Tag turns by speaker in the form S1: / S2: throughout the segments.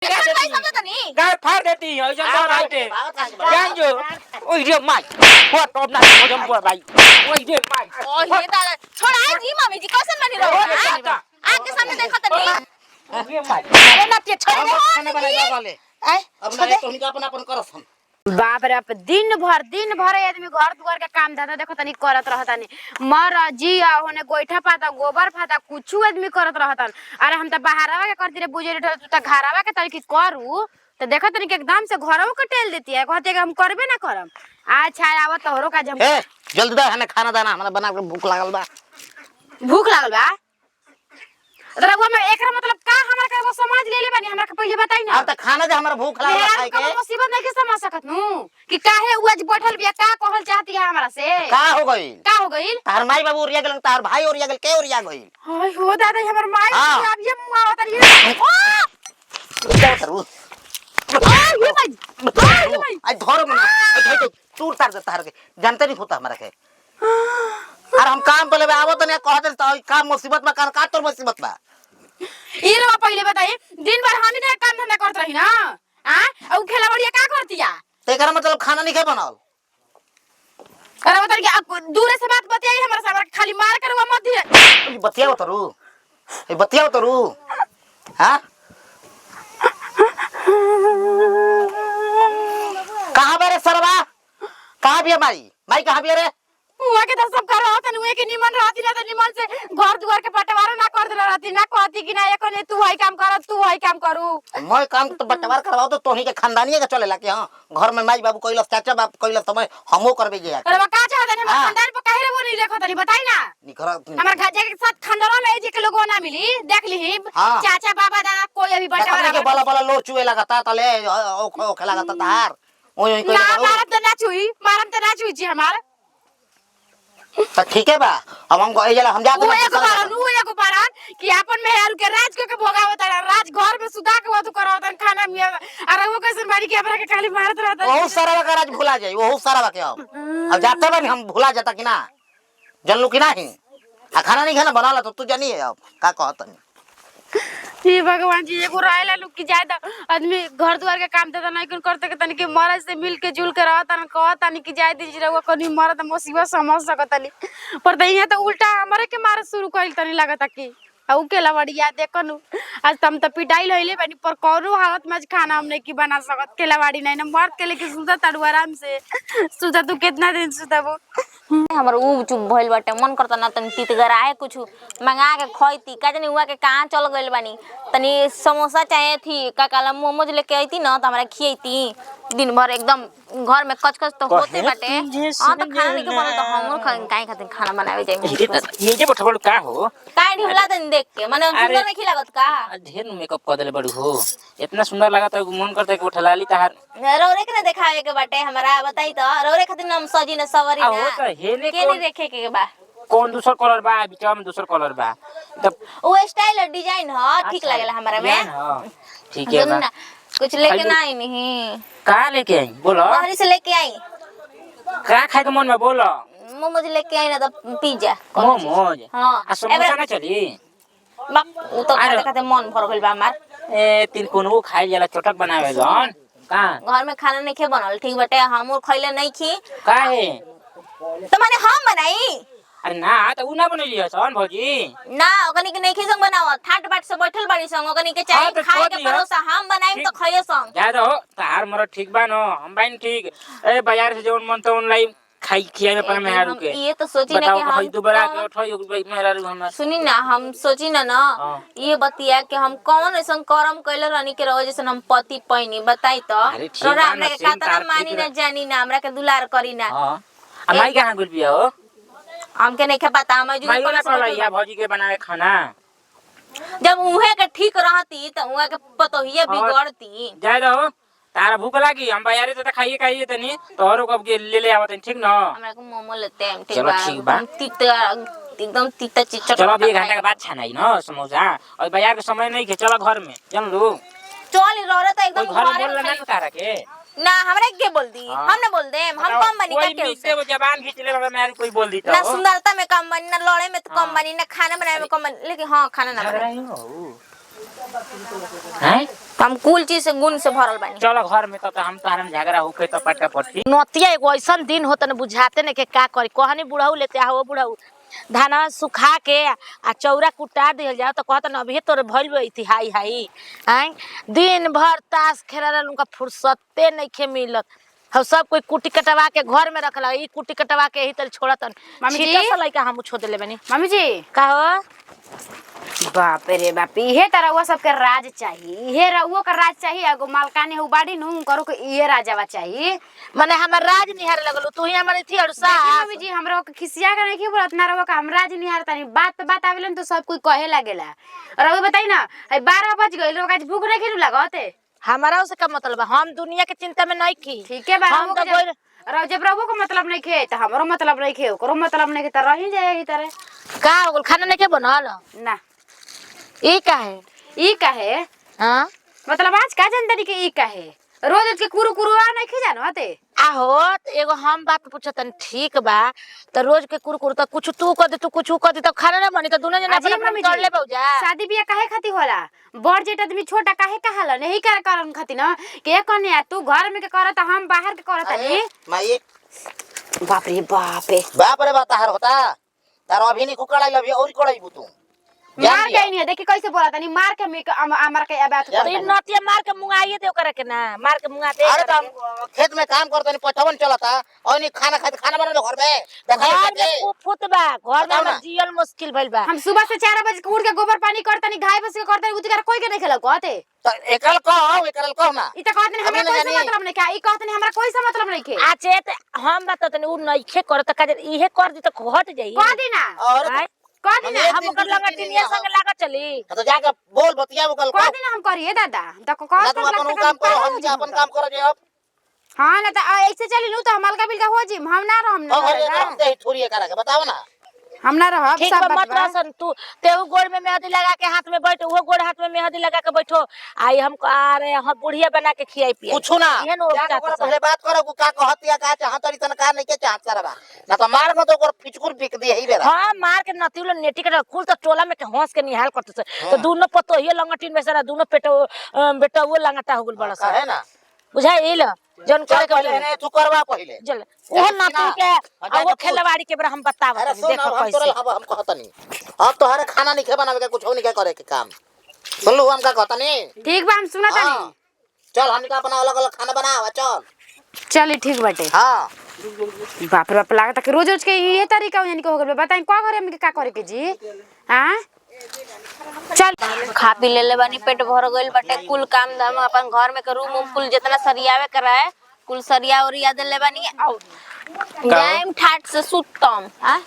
S1: गाय फाड़ देती है जब राइटे जान जो ओए रे माई फोड़ टॉप ना हो जम बोल भाई ओए रे माई
S2: ओ ये दादा छोड़ा जी मम्मी जी कैसे बनी रहो आगे सामने देखो तनी
S1: रे माई
S2: अरे ना पे छोड़ दे
S3: खाना बनाई वाले अब ना तो निका अपन करसन
S2: बाप रे बाप दिन भर आदमी घर दुआर के काम धंधा देखो तनी करत रहतानी मर जिया होने गोइठा पाता गोबर फाता कुछ आदमी करत रहतन अरे हम त बाहरवा के करती रे बुझे रे तू त घरवा के तरीके करू तो देखो तनी के एकदम से घरवा के टेल देती है कहते कि हम करबे ना करम अच्छा आवत तोहरो का जम
S3: ए जल्दी दे हने खाना दाना हमरा बना के भूख लागल बा
S2: रघुआ में एकरा मतलब का हमरा के वो समाज ले ले बानी हमरा के पहले बताई ना
S3: अब त खाना जे हमरा भूख लागल खाए के
S2: मुसीबत नहीं के समझ सकत नु कि काहे उ आज बैठल बिया का कहल चाहती है हमरा से
S3: का हो गइल तार माई बाबू ओरिया गेल तार भाई ओरिया गेल के ओरिया गइल
S2: हाय हो दादा हमर माई अब ये मुआ उतर ये
S3: क्या करू
S2: ये भाई
S3: आज धरो मना तूर तार दे तार के जानते नहीं होता हमरा के और हम काम पे लेबे आवत नहीं कह दे त काम मुसीबत में का तोर मुसीबत बा
S2: ये रे पहले बताई दिन भर हम ही काम धंधा करत रही ना हां और खेला बढ़िया का करतिया
S3: तेकरा मतलब खाना नहीं खे बनल
S2: अरे बता के दूर से बात बताई हमरा से खाली मार करवा मत दिए
S3: बतियाओ तरू हां कहां बे रे सरवा कहां भी माई कहां भी रे
S2: हुआ के तो सब कर रहा था नुए के निमन रहती ना तो निमन से घर दुआर के बंटवारा ना कर देला रहती ना कहती कि ना एको ने तू वही काम कर तू वही काम करू
S3: मैं काम तो बंटवार करवाओ तो तोही के खानदानी के चलेला कि हां घर में माई बाबू कइलस चाचा बाप कइलस समय हमो करबे जे
S2: अरे बा का चाहत है हम खानदान पे काहे रे वो नहीं देखो तनी बताई ना हमर घर के साथ खानदान में जे के लोगो ना मिली देख ली चाचा बाबा दादा कोई अभी बंटवारा
S3: के बला बला लो चुए लगाता तले ओ खेला लगाता तार ओई
S2: कोई ना मारम त ना छुई जी हमार
S3: तो ठीक है बा अब हम एजला हम जाते
S2: एगो बारान कि अपन मेहर के राज के भोगावत राज घर में सुधा के वो तो करावत खाना में अरे वो कैसे मारी के हमरा के खाली मारत रहता
S3: बहुत सारा का राज भुला जाई बहुत सारा के अब जाते बा हम भुला जाता कि ना जानलू कि नहीं आ खाना नहीं खाना बनाला तो तू जानी है अब का कहत नहीं
S2: हे भगवान जी एगो रहला लोग की ज्यादा आदमी घर द्वार के काम देता नहीं करते के तनी के मरद से मिल के जुल के रहता न कहता नहीं कि जाय दीजिए रहुआ कनी मरद मुसीबत समझ सकत नहीं पर दहिया तो उल्टा हमरे के मारे शुरू कइल तनी लागत कि औ केला बढ़िया देखनु आज तुम तो पिटाई लइले बानी पर कौनो हालत में खाना हम नहीं की बना सकत केला बाड़ी नहीं न मर्द के लेके सुता तड़ू आराम से सुता तू कितना दिन सुताबो
S4: हमर उ चुप भइल बाटे मन करता ना तनी तीतगर आए कुछ मंगा के खइती का जनी हुआ के कहां चल गइल बानी तनी समोसा चाहे थी का काला मोमोज लेके आईती ना त हमरा खियैती दिन भर एकदम घर में कचकच तो होते बाटे हां तो खाना नहीं के बना तो हमर काहे खातिर खाना बनावे जाई
S1: ये जे बठबड़ का हो
S4: काहे ढिला तनी देख के माने सुंदर नहीं लागत का
S1: ढेर मेकअप कर देले बड़ू हो इतना सुंदर लागत है मन करता है कि उठलाली तार
S4: रौरे के ना देखावे के बाटे हमरा बताई तो रौरे खातिर हम सजी ना सवरी ना
S1: हेने
S4: के नहीं देखे के बा
S1: कौन दूसर कलर बा बीचा में दूसर कलर बा तब
S4: वो स्टाइल और डिजाइन ह ठीक लागेला हमरा में
S1: ठीक है ना
S4: कुछ लेके ना आई नहीं
S1: का लेके आई बोलो
S4: बाहर से लेके आई
S1: का खाए के मन में बोलो
S4: मोमोज लेके आई ना तो पिज्जा
S1: मोमोज
S4: हां
S1: आ समोसा ना चली
S4: बा उ तो खाते मन भर गइल बा हमार
S1: ए तीन कोनगो खाए जाला चटक बनावे जन का
S4: घर में खाना नहीं खे बनल ठीक बाटे हम खइले नहीं खी
S1: काहे
S4: तो माने हम बनाई
S1: अरे ना तो उ ना बनलियो सन भौजी
S4: ना ओकनी के नहीं खी संग बनाव ठाट बाट से बैठल बाड़ी संग ओकनी के चाहे खाए के परोसा हम बनाई तो खइए संग
S1: जा रहो तार मर ठीक बा न हम बाइन ठीक ए बाजार से जवन मन तो ऑनलाइन खाई खिया में पर मेहरारू के
S4: ये तो सोची ना कि हम
S1: दोबारा के उठो मेहरारू हमर
S4: सुनी ना हम सोची ना ये बतिया कि हम कौन ऐसन करम कइले रहनी के रहो जैसे हम पति पैनी बताई तो रोरा हमरा के कातना मानी ना जानी ना हमरा के दुलार करी ना
S1: हां आ माई कहां गुल बिया हो
S4: हमके नहीं पता हम जो
S1: या भौजी के बनावे खाना
S4: जब उहे के ठीक रहती त उहा के पतोहिए बिगड़ती
S1: जाय रहो तारा भूख लागी हम बाजारे से खाइए तनी तोहरो कब के ले आवत ठीक न
S4: हमरा को मोमो लेते हैं ठीक बा एकदम तीता चीज
S1: चलो 1 घंटा के बाद छनाई न समोसा और बाजार के समय नहीं के चलो घर में जान लो
S4: चल रोरे त एकदम
S1: घर बोल ना तारा के
S4: ना हमरा के बोल दी हम ना बोल दे हम कम बनी का के
S1: उससे वो जबान खींच ले मेरे कोई बोल दी तो
S4: ना सुंदरता में कम बनी ना लड़े में तो कम बनी ना खाना बनाने में कम बनी लेकिन हां खाना ना बनाए
S1: हैं
S4: हम कुल चीज से गुण से भरल बानी।
S1: चलो घर में तो हम तहरा में झगड़ा होके तो पटका पड़ती
S5: नतिया एगो ऐसन दिन होता न बुझाते न के का करी कहनी बुढ़ऊ लेते आओ बुढ़ऊ धाना सुखा के आ चौरा कुटा दिहल जाओ तो कहता न अभी तोरे भइल बई हाई हाई आई दिन भर ताश खेला उनका फुर्सते नहीं खे मिलत हम सब कोई कुटी कटवा के घर में रखला ई कुटी कटवा के यही तरह छोड़तन
S2: मम्मी जी?
S5: छीटा सा लइका हम छोड़ देले बनी
S2: मम्मी जी
S5: का हो
S2: बाप रे बाप इहे तरह सबके राज चाहिए इहे रउओ का राज चाहिए एगो मालकानी हु बाड़ी नु करो के इहे राजवा चाहिए।
S5: माने हमर राज निहार लगल तू ही हमर थी और सा
S2: मम्मी जी हमरा के खिसिया के नहीं बोलत ना रउओ का हम राज निहार तनी बात आवेलन तो सब कोई कहे लागेला। रउओ बताई ना 12 बज गइल रोग आज भूख नहीं खेलू लागते
S5: हमारा से का मतलब हम दुनिया के चिंता में नहीं की
S2: ठीक है बा
S5: हम तो बोल
S2: जब रउओ को मतलब नहीं खे त हमरो मतलब नहीं खे ओकरो मतलब नहीं के त रही जाए ई तरह
S5: का हो गल खाना नहीं के बनल
S2: ना
S5: ई का है हां
S2: मतलब आज का जानदारी के ई काहे रोज के कुरु कुरुआ नहीं खे जानो आते
S5: आहो एगो हम बात पूछतन ठीक बा तो रोज के कुरकुर तो कुछ तू कर दे तू कुछ कर दे तो खाना ना बनी तो दोनों जना
S2: अजी
S5: अपना
S2: मम्मी
S5: कर
S2: जी,
S5: ले बौजा
S2: शादी बियाह काहे खाती होला बड़ जेठ आदमी छोटा काहे कहाला नहीं कर कारण खाती ना के कन्या तू घर में के करत हम बाहर के करत नहीं
S3: माई
S2: बाप रे बाप रे
S3: बाप रे बात होता तार अभी नहीं कुकड़ाई लबी और कड़ाई तू
S2: मार के नहीं देखी कैसे बोला तनी मार के मार के बात
S5: तो इन नतिया मार के मुंगाइए दे करे के ना मार के मुंगा दे
S3: अरे तो खेत में काम करता नहीं पचवन चलता और नहीं खाना खाना बना लो घर में
S5: घर में फुट बा घर में हमर जियल मुश्किल भइल बा
S2: हम सुबह से 4 बजे उठ के गोबर पानी करतनी गाय भैंस के करतनी उतकर कोई के नहीं खेला कहते
S3: तो एकल कहो ना
S2: ई त कहतनी हमरा कोई से मतलब नहीं का ई कहतनी हमरा कोई से मतलब नहीं के
S5: आचे हम बतातनी उ नइखे करत का इहे कर दी तो घट जाई
S2: कह दी ना
S3: और
S2: कह दी ना
S5: हम ओकर लगा टिनिया संग लागा चली
S3: तो जाके बोल बतिया वो कल
S2: कह दी ना हम करिए दादा त कह
S3: ना तुम अपन काम करो हम अपन काम करो जे अब
S2: हां ना त ऐसे चली नु त हमाल का बिल का हो जी हम ना रहम ना
S3: और ये थोड़ी करा के बताओ ना
S2: हम ना रहब
S5: ठीक
S2: सब
S5: बा मत रसन तू तेहु गोड़ में मेहंदी लगा के हाथ में बैठ वो गोड़ हाथ में मेहंदी लगा के बैठो आई हम आ रहे हम बुढ़िया बना के खियाई पिए
S3: पूछो ना जाके ओकरा पहले बात करो को का कहतिया का चाहत तरी तन का नहीं के चाहत करबा ना तो मार मत ओकर पिचकुर पिक दी ही बेरा
S5: हां मार के नतिउलो नेटी के कुल तो टोला में के हंस के निहाल करते तो दोनों पतो ही लंगटिन में सारा दोनों पेटो बेटा वो लंगटा हो गेल बड़ा सा
S3: है ना
S5: बुझाइल जन करे के
S3: पहले नहीं तू करवा पहले
S5: चल वो नती के आ वो खेलवाड़ी के हम बतावत
S3: अरे सुन
S5: देखो
S3: हम तोरा हम कहत नहीं अब तो हरे खाना नहीं खे बनावे के कुछ नहीं के करे के काम सुन लो हम का कहत नहीं
S2: ठीक बा हम सुनत
S3: हाँ।
S2: नहीं
S3: चल हम का अपना अलग अलग खाना बनावा चल
S2: चली ठीक बाटे
S3: हां
S2: बाप रे बाप लागत कि रोज रोज के ये तरीका यानी के हो गल बताई का करे हम के का करे के जी हां चल
S4: खा पी ले बानी पेट भर गइल बाटे कुल काम धाम अपन घर में करू रूम कुल जितना सरियावे कराए कुल सरिया और याद ले बानी आउ जाइम ठाट से सुतम हां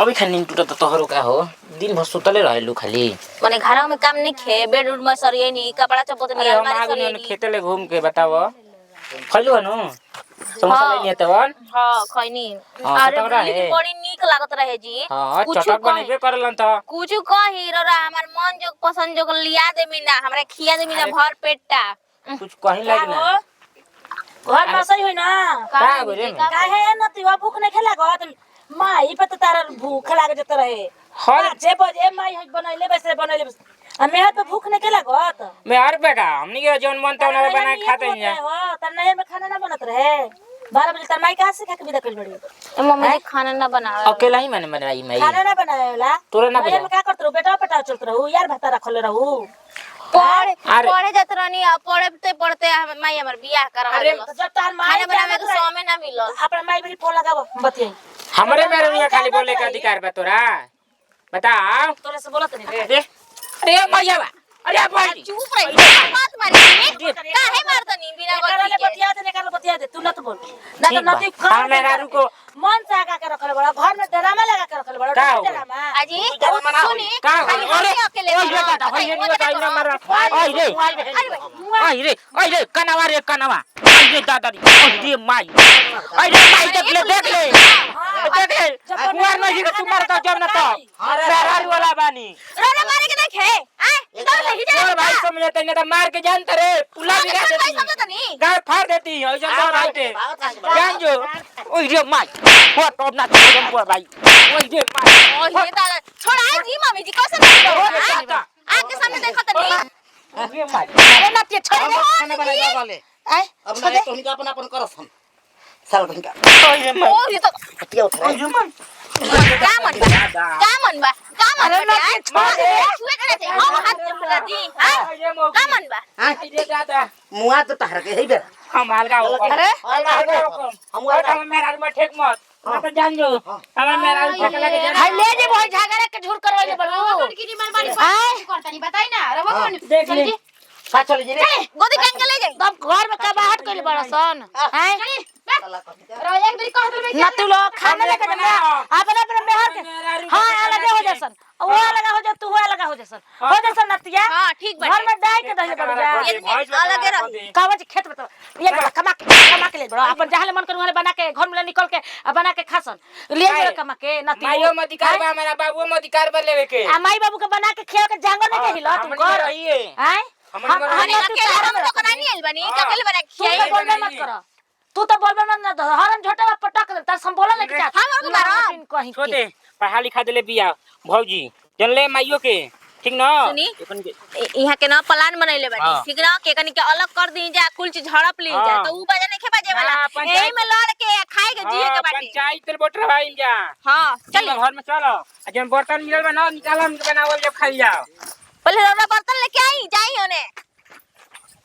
S1: अभी खानी टूटा तो तोहरो का हो दिन भर सुतले रहलू खाली
S4: माने घर में काम नहीं खे बेड रूम में सरिया नहीं कपड़ा चप्पल नहीं
S1: हम
S4: अलमारी
S1: आगे
S4: सरिया
S1: ने
S4: नहीं
S1: खेते ले घूम के बताओ खलू हनु समोसा ले लिए तवन
S4: हां खैनी
S1: हाँ,
S4: अरे
S1: चटक रहा
S4: लेकिन
S1: है।
S4: बड़ी नीक लागत रहे जी
S1: हां
S4: कुछ
S1: चटक बनेबे करलन त
S4: कुछ कही रो हमर मन जो पसंद जो लिया दे मिना हमरा खिया दे मिना भर पेटटा
S1: कुछ कहीं लगे ना
S5: घर में सही होई ना
S1: का गोरे
S5: काहे नती भूख नहीं खेला गत माई पे तो तारा भूख लागे जत रहे
S1: हर
S5: जे बजे माई होई बनैले वैसे बनैले आ मेहर पे भूख नहीं खेला गत
S1: मैं हर बेटा हमनी के जौन मन तौन बना के खाते हैं
S5: हो त नहर में खाना ना बनत रहे 12 बजे तर माई कहां से खा के विदा कइल बड़ी
S4: मम्मी जी खाना ना बनावे
S1: अकेला ही मैंने बनाई मैं
S5: खाना ना बनावेला
S1: तोरे ना
S5: नहर में का करत रहू बेटा पटा चलत रहू यार भाता रखले रहू
S4: पढ़े जात रहनी पढ़ते पढ़ते माई हमर बियाह करवा
S5: अरे
S4: देलस
S5: जब तार माई
S4: खाना बनावे के समय ना मिलल
S5: अपना माई भी फोन लगाव बतियाई
S1: हमरे मेरे में खाली बोले का अधिकार बा तोरा बताओ
S5: तोरे से बोलत नहीं रे
S1: अरे मैया बा अरे भाई
S4: चुप रही मत मारी काहे मारतनी बिना गलती के
S5: बतिया दे तू न तो बोल ना तो नती
S1: हां मेरा रुको
S5: मन से आका के रखले बड़ा घर में ड्रामा लगा के रखले बड़ा
S1: का हो?
S5: ड्रामा
S4: अजी सुनी
S1: का हो?
S4: अरे अकेले
S1: ओए रे दादा होय नहीं बताई ना मारा ओए रे कनवा रे कनवा ओए रे दादा रे ओए रे माई ओए रे माई देख ले कुआर नहीं कि तू मारता जब ना तो मेरा वाला बानी
S4: रोने मारे के देखे आए इधर ले हिजा
S1: और भाई समझे तने तो मार के जानता रे पुला भी गा देती
S4: समझतनी
S1: गाय फाड़ देती है ऐसा तो राइटे जान जो ओए रे माई वो टॉप ना तो जम पर भाई ओए रे माई
S4: ओ ये दादा छोड़ा जी मम्मी जी कैसे नहीं आके सामने देखो तनी
S1: ये माई
S5: अरे नतिया छोड़
S3: हम
S5: दे
S3: खाना बनाए वाले
S5: आय
S3: अब ना तो उनका अपन अपन करस हम साल भर का
S1: ओए माई
S4: और ये तो
S3: पतिया उठा
S1: ओए माई
S4: का मन बा
S5: अरे नतिया छोड़ दे
S4: छुए करे थे हम हाथ से फुला दी हां
S1: ये मौकी
S4: का मन बा
S1: ये दादा
S3: मुआ तो तहर के हे बेरा
S1: हम हल्का हो
S5: अरे
S3: हम आ
S1: हम मेरा में ठेक मत मैं तो जान जो हमें मेरा ठेक लगे
S5: हाय ले जे भाई झगड़ा के झूर करवाइले बड़ू
S2: की निमन बाड़ी करतनी बताई ना रे भगवान
S1: देख ले
S3: का चल जी रे
S4: गोदी कान के ले जाई
S5: तब घर में कबाहट कइले बड़सन हैं
S3: चला कह
S2: रो एक दिन कह दे
S5: न तू लोग खाना लेके दे अपने अपने मेहर के हां अलग हो जसन वो अलग हो जा तू वो अलग हो जसन नतिया
S4: हां ठीक बा
S5: घर में डाई के दहिले बड़ जा
S4: अलग रही
S5: कावज खेत में तो ये बड़ा कमा के ले बड़ा अपन जहां ले मन कर वहां बना के घर में निकल के बना के खासन ले जे कमा के नतिया
S1: मायो मधिकार बा हमारा बाबू मधिकार बा लेवे के
S5: आ माई बाबू के बना के खिया के जांगर नहीं के हिला तू कर
S1: रहिए
S5: हैं
S1: हम
S4: अरे अकेले हम तो कना नहीं आइल बनी अकेले बना
S5: तू तो बोलबे मत कर तू तो बोलबे मत ना हरन झोटा पटक दे तार संबोला लेके जा
S4: हम और मारो
S5: कहीं
S1: छोटे पढ़ा लिखा देले बिया भौजी जनले माइयो के ठीक ना
S4: सुनी यहाँ के ना प्लान बनैले बानी ठीक ना के कनी के अलग कर दी जा कुल चीज हड़प ली जा तो ऊ बजे नहीं खे बजे वाला एही में लड़ के खाए के जिए के बाटी
S1: पंचायत तेल बोटर भाई जा
S4: हां चल
S1: घर में चलो जब बर्तन मिलल बा ना निकाल हम बनावल जब खाई जाओ
S4: पहले हमरा बर्तन लेके आई जाई होने